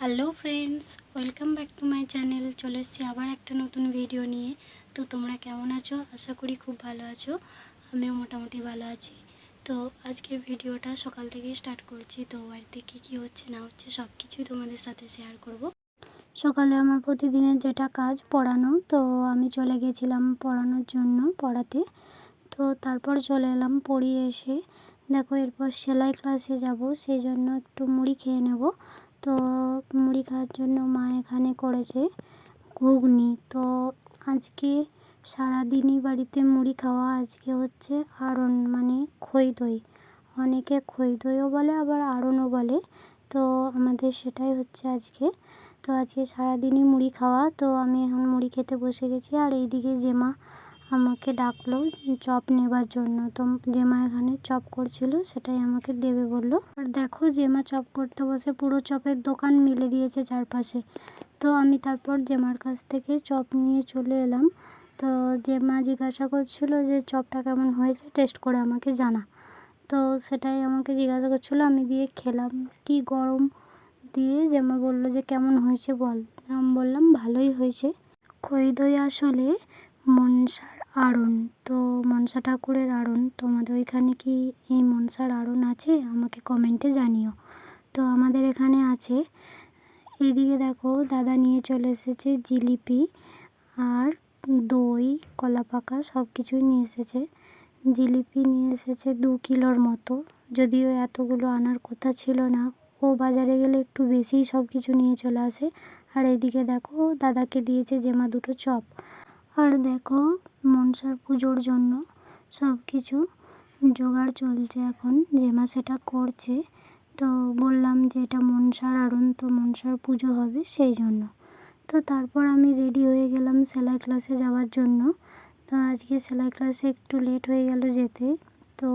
Hello friends, welcome back to my channel. চলে এসেছি আবার একটা নতুন ভিডিও নিয়ে। তো তোমরা কেমন আছো? আশা করি খুব ভালো আছো। আমিও মোটামুটি ভালো আছি। তো আজকে ভিডিওটা সকাল থেকেই স্টার্ট করছি। তো বাড়িতে কী হচ্ছে না হচ্ছে সব কিছুই তোমাদের সাথে শেয়ার করব। সকালে আমার প্রতিদিনের যেটা কাজ পড়ানো, তো আমি চলে গেছিলাম পড়ানোর জন্য পড়াতে। তো তারপর চলে এলাম, পড়িয়ে এসে দেখো এরপর সেলাই ক্লাসে যাব, সেই জন্য একটু মুড়ি খেয়ে নেব। তো মুড়ি খাওয়ার জন্য মা এখানে করেছে ঘুগনি। তো আজকে সারাদিনই বাড়িতে মুড়ি খাওয়া। আজকে হচ্ছে আড়ন, মানে খই দই, অনেকে খই দইও বলে আবার আড়নও বলে। তো আমাদের সেটাই হচ্ছে আজকে। তো আজকে সারাদিনই মুড়ি খাওয়া। তো আমি এখন মুড়ি খেতে বসে গেছি। আর এইদিকে জেমা আমাকে ডাকলো চপ নেবার জন্য। তো জেমা এখানে চপ করছিল, সেটাই আমাকে দেবে বললো। আর দেখো জেমা চপ করতে বসে পুরো চপের দোকান মিলে দিয়েছে চারপাশে। তো আমি তারপর জেমার কাছ থেকে চপ নিয়ে চলে এলাম। তো জেমা জিজ্ঞাসা করছিল যে চপটা কেমন হয়েছে, টেস্ট করে আমাকে জানা। তো সেটাই আমাকে জিজ্ঞাসা করছিলো, আমি দিয়ে খেলাম। কি গরম দিয়ে জেমা বললো যে কেমন হয়েছে বল। আমি বললাম ভালোই হয়েছে। খই দই আসলে মনসার আড়ন। তো মনসা ঠাকুরের আড়ন। তোমাদের ওইখানে কি এই মনসার আড়ন আছে? আমাকে কমেন্টে জানিও। তো আমাদের এখানে আছে। এইদিকে দেখো দাদা নিয়ে চলে এসেছে জিলিপি আর দই, কলা পাকা সব কিছুই নিয়ে এসেছে। জিলিপি নিয়ে এসেছে 2 কিলোর মতো, যদিও এতগুলো আনার কথা ছিল না। ও বাজারে গেলে একটু বেশিই সব কিছু নিয়ে চলে আসে। আর এইদিকে দেখো দাদাকে দিয়েছে জেমা 2টো চপ। আর দেখো মনসার পুজোর জন্য সব কিছু জোগাড় চলছে এখন, জেমা সেটা করছে। তো বললাম যে এটা মনসার আড়ন, তো মনসার পুজো হবে সেই জন্য। তো তারপর আমি রেডি হয়ে গেলাম সেলাই ক্লাসে যাওয়ার জন্য। তো আজকে সেলাই ক্লাসে একটু লেট হয়ে গেল যেতে। তো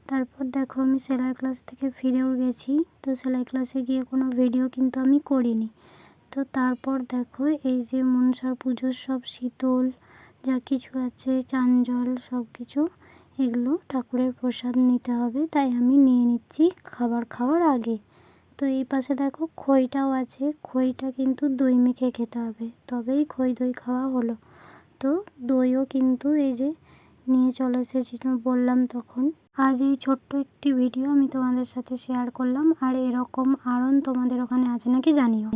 তারপর দেখো আমি সেলাই ক্লাস থেকে ফিরেও গেছি। তো সেলাই ক্লাসে গিয়ে কোনো ভিডিও কিন্তু আমি করিনি। তো তারপর দেখো এই যে মনসার পুজোর সব শীতল যা কিছু আছে, চান জল, সব কিছু এগুলো ঠাকুরের প্রসাদ নিতে হবে, তাই আমি নিয়ে নিচ্ছি খাবার খাওয়ার আগে। তো এই পাশে দেখো খইটাও আছে। খইটা কিন্তু দই মেখে খেতে হবে, তবেই খই দই খাওয়া হলো। তো দইও কিন্তু এই যে নিয়ে চলে এসেছি, বললাম তখন। আজ এই ছোট্ট একটি ভিডিও আমি তোমাদের সাথে শেয়ার করলাম। আর এরকম আড়ন তোমাদের ওখানে আছে নাকি জানিও।